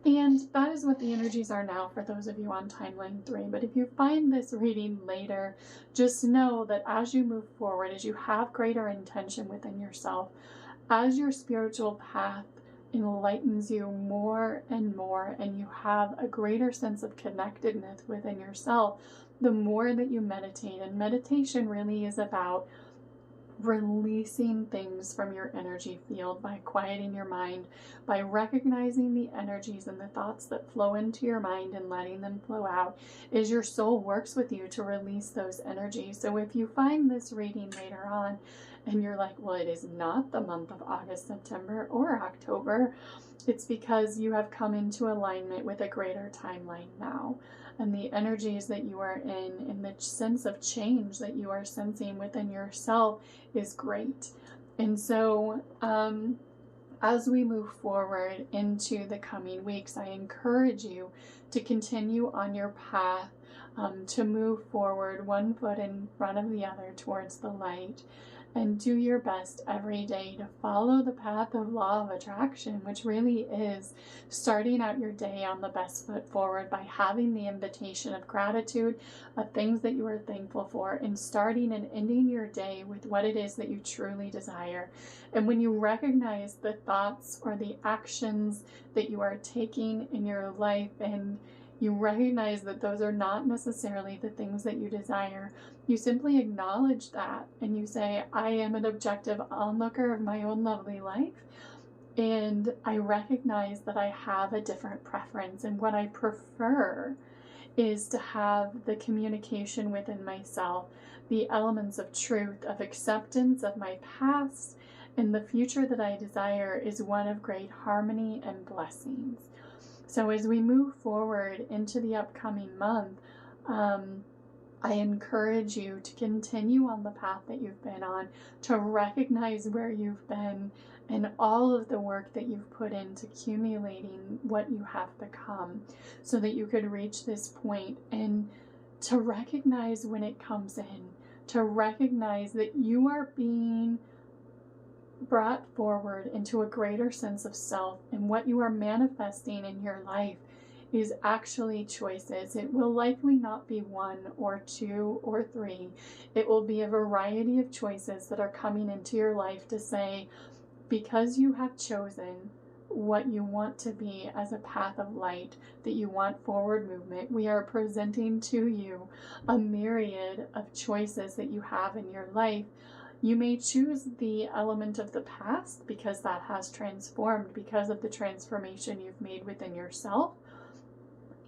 Speaker 1: And that is what the energies are now for those of you on timeline 3. But if you find this reading later, just know that as you move forward, as you have greater intention within yourself, as your spiritual path enlightens you more and more, and you have a greater sense of connectedness within yourself, the more that you meditate. And meditation really is about releasing things from your energy field by quieting your mind, by recognizing the energies and the thoughts that flow into your mind and letting them flow out, as your soul works with you to release those energies. So if you find this reading later on and you're like, well, it is not the month of August, September, or October, it's because you have come into alignment with a greater timeline now. And the energies that you are in and the sense of change that you are sensing within yourself is great. And so as we move forward into the coming weeks, I encourage you to continue on your path, to move forward one foot in front of the other towards the light. And do your best every day to follow the path of law of attraction, which really is starting out your day on the best foot forward by having the invitation of gratitude, of things that you are thankful for, and starting and ending your day with what it is that you truly desire. And when you recognize the thoughts or the actions that you are taking in your life, and you recognize that those are not necessarily the things that you desire, you simply acknowledge that and you say, I am an objective onlooker of my own lovely life, and I recognize that I have a different preference, and what I prefer is to have the communication within myself, the elements of truth, of acceptance of my past, and the future that I desire is one of great harmony and blessings. So as we move forward into the upcoming month, I encourage you to continue on the path that you've been on, to recognize where you've been and all of the work that you've put into accumulating what you have become so that you could reach this point, and to recognize when it comes in, to recognize that you are being brought forward into a greater sense of self, and what you are manifesting in your life is actually choices. It will likely not be 1 or 2 or 3. It will be a variety of choices that are coming into your life to say, because you have chosen what you want to be as a path of light, that you want forward movement, we are presenting to you a myriad of choices that you have in your life. You may choose the element of the past because that has transformed because of the transformation you've made within yourself.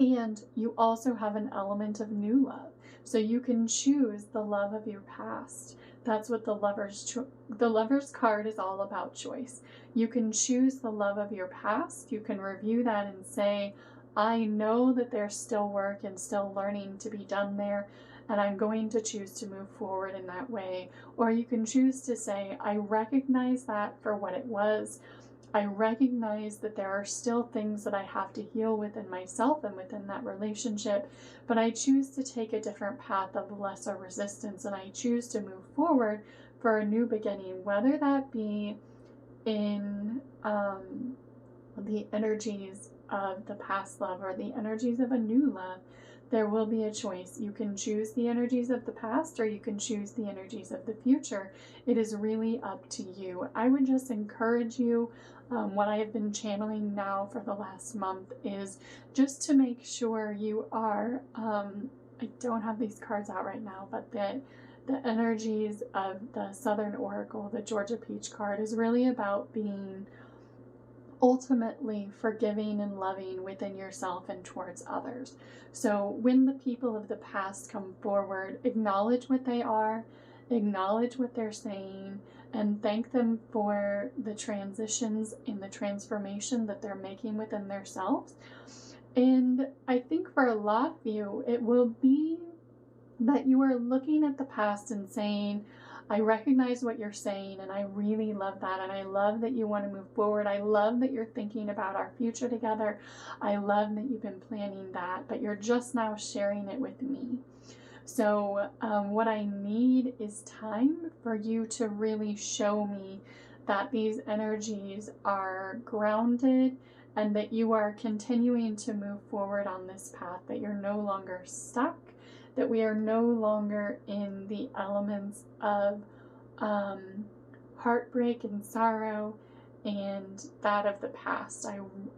Speaker 1: And you also have an element of new love. So you can choose the love of your past. That's what the Lover's card is all about, choice. You can choose the love of your past. You can review that and say, I know that there's still work and still learning to be done there, and I'm going to choose to move forward in that way. Or you can choose to say, I recognize that for what it was. I recognize that there are still things that I have to heal within myself and within that relationship, but I choose to take a different path of lesser resistance, and I choose to move forward for a new beginning, whether that be in the energies of the past love or the energies of a new love, there will be a choice. You can choose the energies of the past or you can choose the energies of the future. It is really up to you. I would just encourage you, what I have been channeling now for the last month is just to make sure you are, I don't have these cards out right now, but the energies of the Southern Oracle, the Georgia Peach card, is really about being ultimately forgiving and loving within yourself and towards others. So when the people of the past come forward, acknowledge what they are, acknowledge what they're saying, and thank them for the transitions and the transformation that they're making within themselves. And I think for a lot of you, it will be that you are looking at the past and saying, I recognize what you're saying, and I really love that, and I love that you want to move forward. I love that you're thinking about our future together. I love that you've been planning that, but you're just now sharing it with me. So what I need is time for you to really show me that these energies are grounded and that you are continuing to move forward on this path, that you're no longer stuck, that we are no longer in the elements of heartbreak and sorrow and that of the past.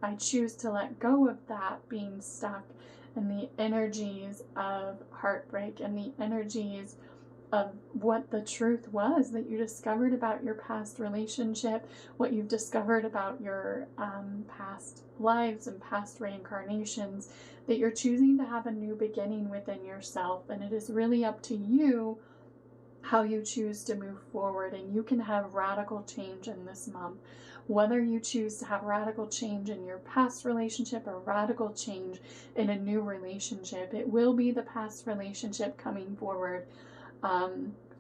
Speaker 1: I choose to let go of that being stuck and the energies of heartbreak and the energies of what the truth was that you discovered about your past relationship, what you've discovered about your past lives and past reincarnations, that you're choosing to have a new beginning within yourself. And it is really up to you how you choose to move forward. And you can have radical change in this month. Whether you choose to have radical change in your past relationship or radical change in a new relationship, it will be the past relationship coming forward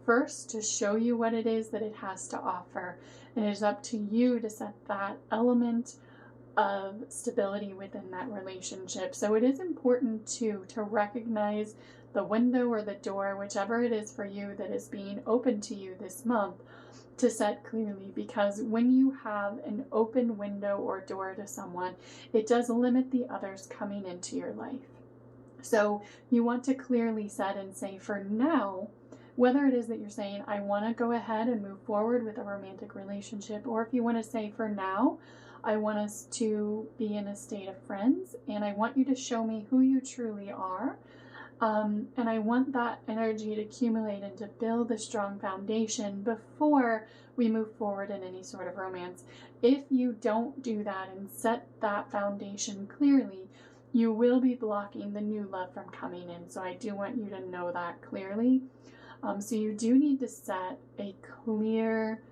Speaker 1: first to show you what it is that it has to offer. And it is up to you to set that element of stability within that relationship. So it is important to recognize the window or the door, whichever it is for you, that is being open to you this month, to set clearly, because when you have an open window or door to someone, it does limit the others coming into your life. So you want to clearly set and say, for now, whether it is that you're saying, I want to go ahead and move forward with a romantic relationship, or if you want to say, for now, I want us to be in a state of friends, and I want you to show me who you truly are. And I want that energy to accumulate and to build a strong foundation before we move forward in any sort of romance. If you don't do that and set that foundation clearly, you will be blocking the new love from coming in. So I do want you to know that clearly. So you do need to set a clear,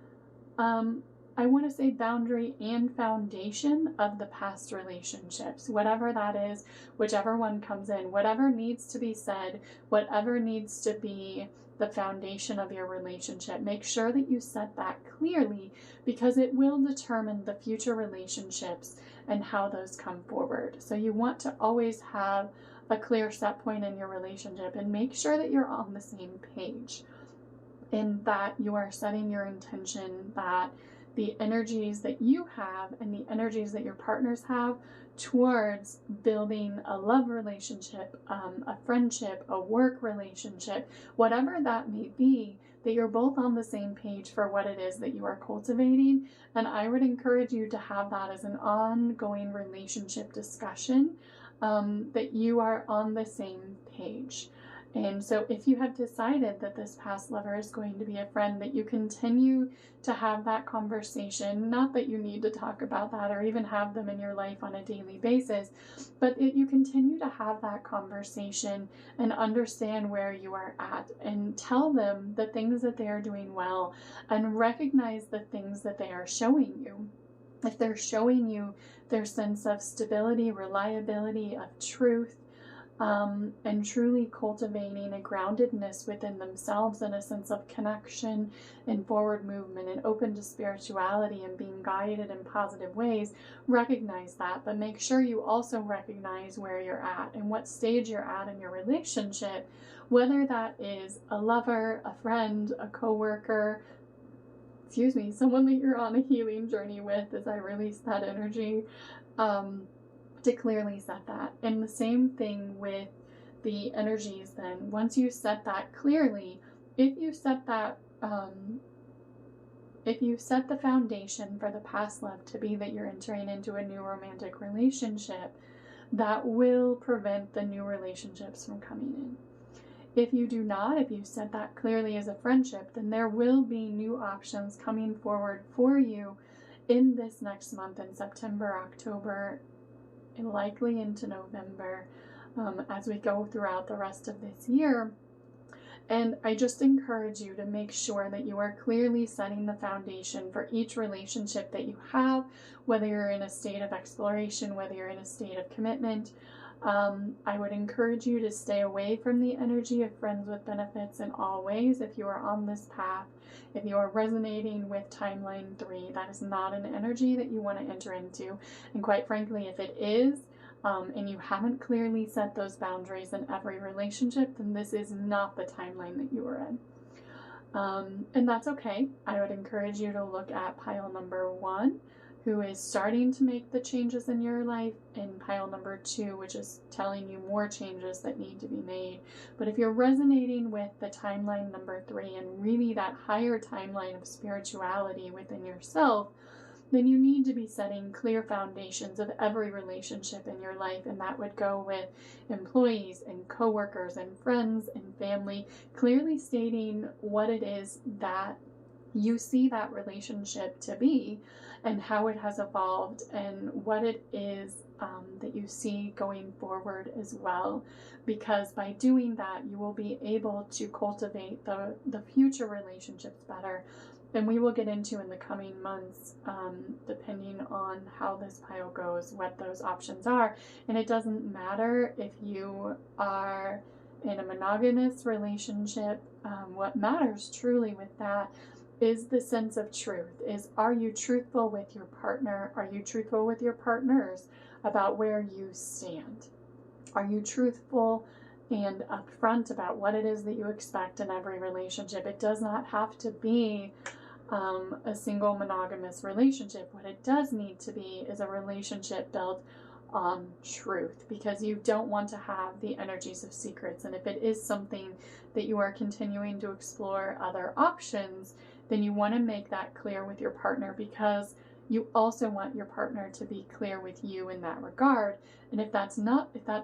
Speaker 1: I want to say, boundary and foundation of the past relationships, whatever that is, whichever one comes in, whatever needs to be said, whatever needs to be the foundation of your relationship. Make sure that you set that clearly, because it will determine the future relationships and how those come forward. So you want to always have a clear set point in your relationship, and make sure that you're on the same page, and that you are setting your intention that the energies that you have and the energies that your partners have towards building a love relationship, a friendship, a work relationship, whatever that may be, that you're both on the same page for what it is that you are cultivating. And I would encourage you to have that as an ongoing relationship discussion, that you are on the same page. And so if you have decided that this past lover is going to be a friend, that you continue to have that conversation, not that you need to talk about that or even have them in your life on a daily basis, but you continue to have that conversation and understand where you are at, and tell them the things that they are doing well, and recognize the things that they are showing you. If they're showing you their sense of stability, reliability, of truth, and truly cultivating a groundedness within themselves and a sense of connection and forward movement and open to spirituality and being guided in positive ways, recognize that. But make sure you also recognize where you're at and what stage you're at in your relationship, whether that is a lover, a friend, a coworker, someone that you're on a healing journey with, as I release that energy, to clearly set that. And the same thing with the energies then. Once you set that clearly, if you set the foundation for the past love to be that you're entering into a new romantic relationship, that will prevent the new relationships from coming in. If you do not, if you set that clearly as a friendship, then there will be new options coming forward for you in this next month, in September, October, and likely into November, as we go throughout the rest of this year. And I just encourage you to make sure that you are clearly setting the foundation for each relationship that you have, whether you're in a state of exploration, whether you're in a state of commitment. I would encourage you to stay away from the energy of friends with benefits in all ways. If you are on this path, if you are resonating with timeline 3, that is not an energy that you want to enter into. And quite frankly, if it is, and you haven't clearly set those boundaries in every relationship, then this is not the timeline that you are in. And that's okay. I would encourage you to look at pile number 1, who is starting to make the changes in your life, and pile number 2, which is telling you more changes that need to be made. But if you're resonating with the timeline number 3 and really that higher timeline of spirituality within yourself, then you need to be setting clear foundations of every relationship in your life, and that would go with employees and coworkers and friends and family, clearly stating what it is that you see that relationship to be and how it has evolved and what it is that you see going forward as well. Because by doing that, you will be able to cultivate the future relationships better. And we will get into in the coming months, depending on how this pile goes, what those options are. And it doesn't matter if you are in a monogamous relationship. What matters truly with that is the sense of truth. Are you truthful with your partner? Are you truthful with your partners about where you stand? Are you truthful and upfront about what it is that you expect in every relationship? It does not have to be a single monogamous relationship. What it does need to be is a relationship built on truth, because you don't want to have the energies of secrets. And if it is something that you are continuing to explore other options, then you want to make that clear with your partner, because you also want your partner to be clear with you in that regard. And if that's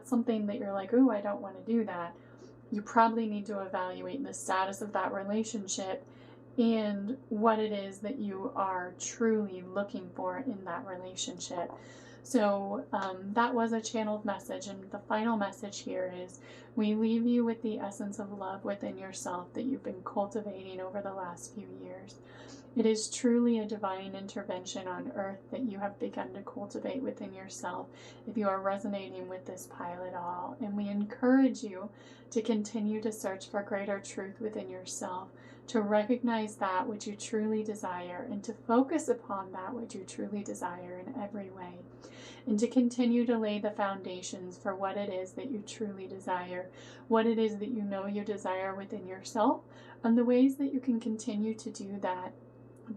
Speaker 1: something that you're like, oh, I don't want to do that, you probably need to evaluate the status of that relationship and what it is that you are truly looking for in that relationship. So that was a channeled message, and the final message here is we leave you with the essence of love within yourself that you've been cultivating over the last few years. It is truly a divine intervention on earth that you have begun to cultivate within yourself if you are resonating with this pile at all. And we encourage you to continue to search for greater truth within yourself, to recognize that which you truly desire, and to focus upon that which you truly desire in every way, and to continue to lay the foundations for what it is that you truly desire, what it is that you know you desire within yourself, and the ways that you can continue to do that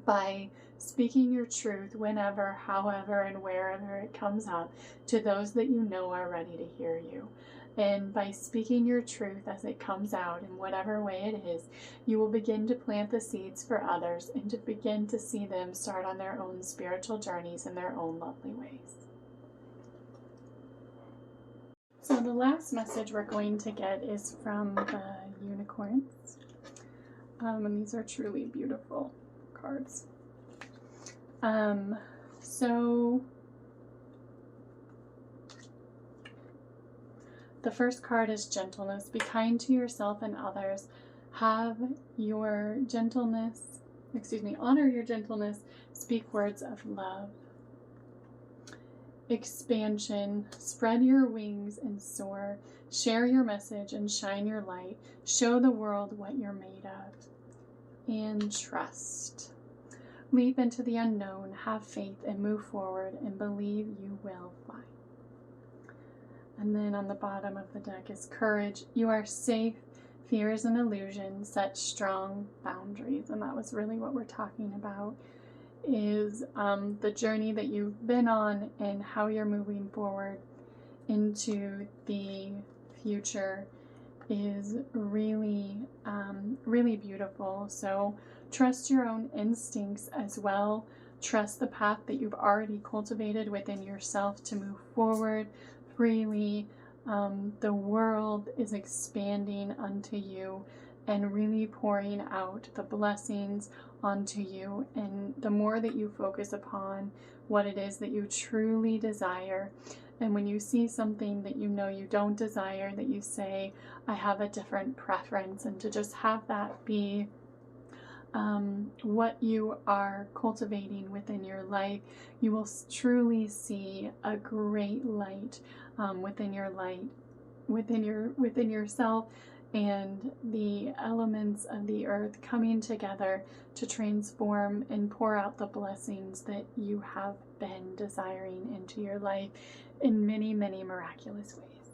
Speaker 1: by speaking your truth whenever, however, and wherever it comes up to those that you know are ready to hear you. And by speaking your truth as it comes out in whatever way it is, you will begin to plant the seeds for others and to begin to see them start on their own spiritual journeys in their own lovely ways. So the last message we're going to get is from the unicorns. And these are truly beautiful cards. So the first card is gentleness. Be kind to yourself and others. Honor your gentleness. Speak words of love. Expansion. Spread your wings and soar. Share your message and shine your light. Show the world what you're made of. And trust. Leap into the unknown, have faith, and move forward, and believe you will fly. And then on the bottom of the deck is courage. You are safe. Fear is an illusion. Set strong boundaries. And that was really what we're talking about is the journey that you've been on and how you're moving forward into the future is really, really beautiful. So trust your own instincts as well. Trust the path that you've already cultivated within yourself to move forward freely. The world is expanding unto you and really pouring out the blessings onto you. And the more that you focus upon what it is that you truly desire, and when you see something that you know you don't desire, that you say, I have a different preference, and to just have that be what you are cultivating within your life, you will truly see a great light within yourself, and the elements of the earth coming together to transform and pour out the blessings that you have been desiring into your life in many, many miraculous ways.